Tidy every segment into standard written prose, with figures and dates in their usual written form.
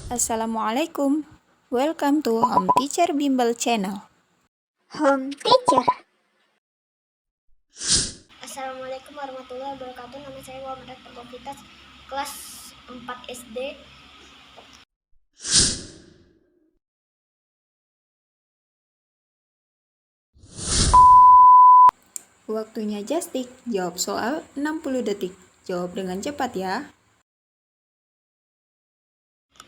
Assalamualaikum. Welcome to Home Teacher Bimbel Channel. Home Teacher. Assalamualaikum warahmatullahi wabarakatuh. Nama saya Muhammad Akbar, kelas 4 SD. Waktunya Jastik, jawab soal 60 detik. Jawab dengan cepat ya.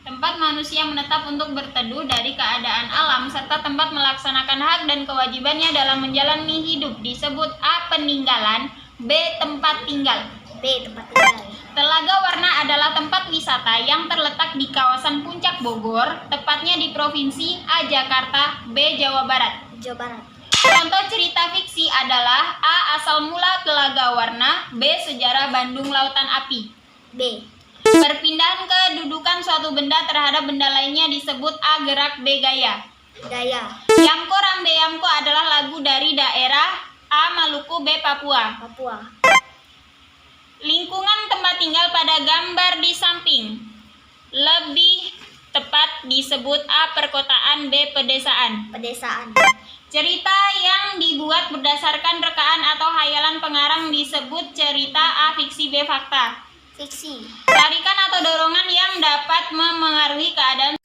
Tempat manusia menetap untuk berteduh dari keadaan alam serta tempat melaksanakan hak dan kewajibannya dalam menjalani hidup disebut A. Peninggalan, B. Tempat tinggal. B. Tempat tinggal. Telaga Warna adalah tempat wisata yang terletak di kawasan Puncak Bogor, tepatnya di Provinsi A. Jakarta, B. Jawa Barat. Jawa Barat. Contoh cerita fiksi adalah A. Asal mula Telaga Warna, B. Sejarah Bandung Lautan Api. B. Perpindahan kedudukan suatu benda terhadap benda lainnya disebut A. Gerak, B. Gaya. Gaya. Yamko Rambe Yamko adalah lagu dari daerah A. Maluku, B. Papua. Papua. Lingkungan tempat tinggal pada gambar di samping lebih tepat disebut A. Perkotaan, B. Pedesaan. Pedesaan. Cerita yang dibuat berdasarkan rekaan atau hayalan pengarang disebut cerita A. Fiksi, B. Fakta. Fiksi. Tarikan atau dorongan yang dapat memengaruhi keadaan.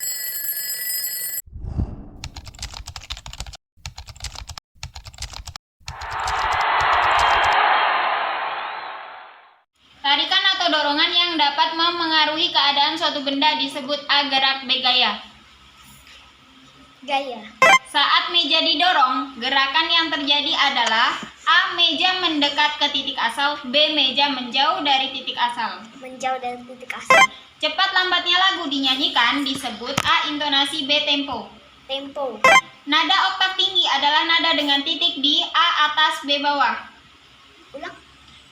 Tarikan atau dorongan yang dapat memengaruhi keadaan suatu benda disebut A. Gerak, B. Gaya. Gaya. Saat meja didorong, gerakan yang terjadi adalah A. Meja mendekat ke titik asal, B. Meja menjauh dari titik asal. Menjauh dari titik asal. Cepat lambatnya lagu dinyanyikan disebut A. Intonasi, B. Tempo. Tempo. Nada oktav tinggi adalah nada dengan titik di A atas, B bawah. Ulang.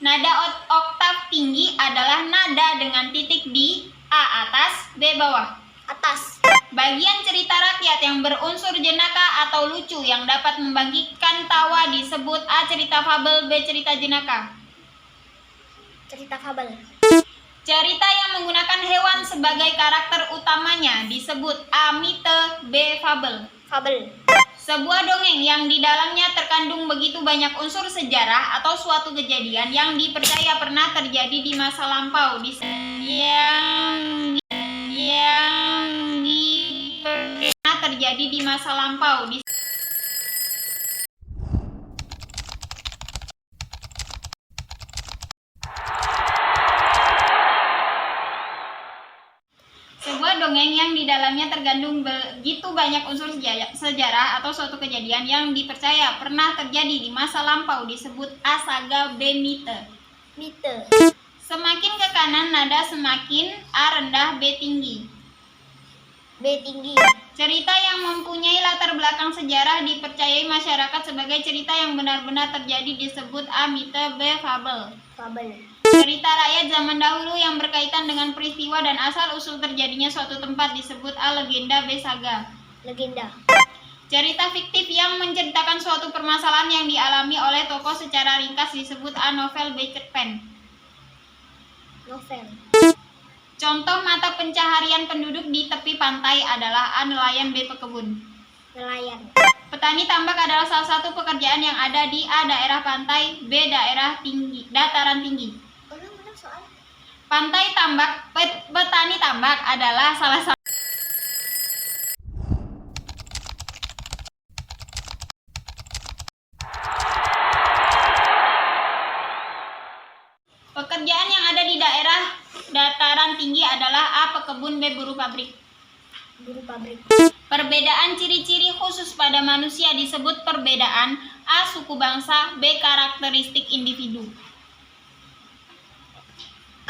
Nada oktav tinggi adalah nada dengan titik di A atas, B bawah. Atas. Bagian cerita rakyat yang berunsur jenaka atau lucu yang dapat membangkitkan tawa disebut A. Cerita fabel, B. Cerita jenaka. Cerita fabel. Cerita yang menggunakan hewan sebagai karakter utamanya disebut A. Mite, B. Fabel. Fabel. Sebuah dongeng yang di dalamnya terkandung begitu banyak unsur sejarah atau suatu kejadian yang dipercaya pernah terjadi di masa lampau terjadi di masa lampau. Sebuah dongeng yang di dalamnya terkandung begitu banyak unsur sejarah atau suatu kejadian yang dipercaya pernah terjadi di masa lampau disebut A. Saga, B. Mite. Mite. Semakin ke kanan nada semakin A rendah, B tinggi. B tinggi. Cerita yang mempunyai latar belakang sejarah dipercayai masyarakat sebagai cerita yang benar-benar terjadi disebut A. Mite, B. Fabel. Fabel. Cerita rakyat zaman dahulu yang berkaitan dengan peristiwa dan asal-usul terjadinya suatu tempat disebut A. Legenda, B. Saga. Legenda. Cerita fiktif yang menceritakan suatu permasalahan yang dialami oleh tokoh secara ringkas disebut A. Novel, B. Cerpen. Novel. Contoh mata pencaharian penduduk di tepi pantai adalah A. Nelayan, B. Pekebun. Nelayan. Petani tambak adalah salah satu pekerjaan yang ada di A. Daerah pantai, B. Daerah tinggi, dataran tinggi. Ulang soal. Pantai tambak, petani tambak adalah salah satu pekerjaan yang ada di daerah dataran tinggi adalah A. Pekebun, B. Buruh pabrik. Buruh pabrik. Perbedaan ciri-ciri khusus pada manusia disebut perbedaan A. Suku bangsa, B. Karakteristik individu.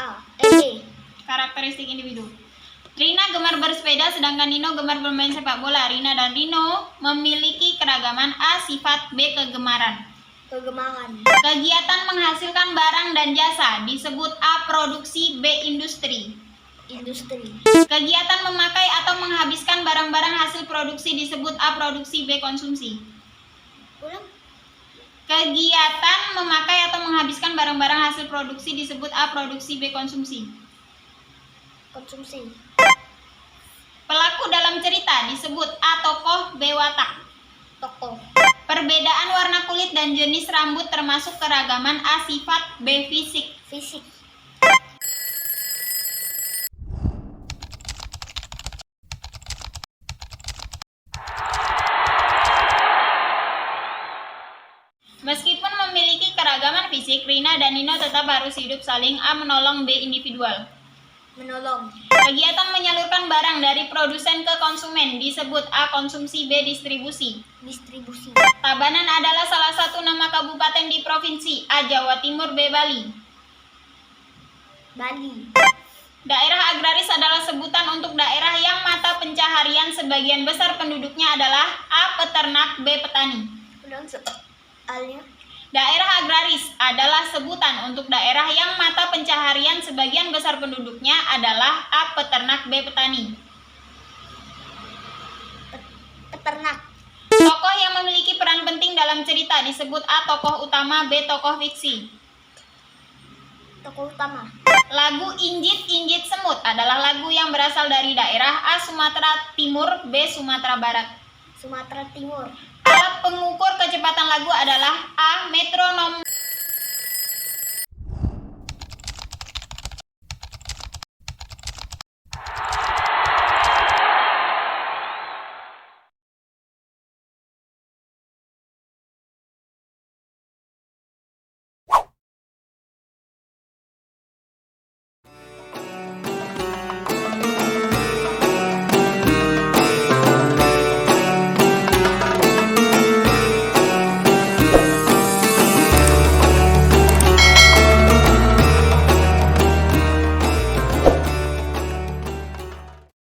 A. B. Karakteristik individu. Rina gemar bersepeda sedangkan Nino gemar bermain sepak bola. Rina dan Nino memiliki keragaman A. Sifat, B. Kegemaran. Kegemaran. Kegiatan menghasilkan barang dan jasa disebut A. Produksi, B. Industri. Industri. Kegiatan memakai atau menghabiskan barang-barang hasil produksi disebut A. Produksi, B. Konsumsi. Ulang. Kegiatan memakai atau menghabiskan barang-barang hasil produksi disebut A. Produksi, B. Konsumsi. Konsumsi. cerita disebut A. Tokoh, B. Watak. Tokoh. Perbedaan warna kulit dan jenis rambut termasuk keragaman A. Sifat, B. Fisik. Fisik. Meskipun memiliki keragaman fisik, Rina dan Nino tetap harus hidup saling. A. Menolong, B. Individual. Menolong. Kegiatan menyalurkan barang dari produsen ke konsumen disebut A. Konsumsi, B. Distribusi. Distribusi. Tabanan adalah salah satu nama kabupaten di provinsi A. Jawa Timur, B. Bali. Bali. Daerah agraris adalah sebutan untuk daerah yang mata pencaharian sebagian besar penduduknya adalah A. Peternak, B. Petani. Ulang soalnya. Daerah agraris adalah sebutan untuk daerah yang mata pencaharian sebagian besar penduduknya adalah A. Peternak, B. Petani. Peternak. Tokoh yang memiliki peran penting dalam cerita disebut A. Tokoh utama, B. Tokoh fiksi. Tokoh utama. Lagu Injit-Injit Semut adalah lagu yang berasal dari daerah A. Sumatera Timur, B. Sumatera Barat. Sumatera Timur. Alat pengukur kecepatan lagu adalah A. Metronom,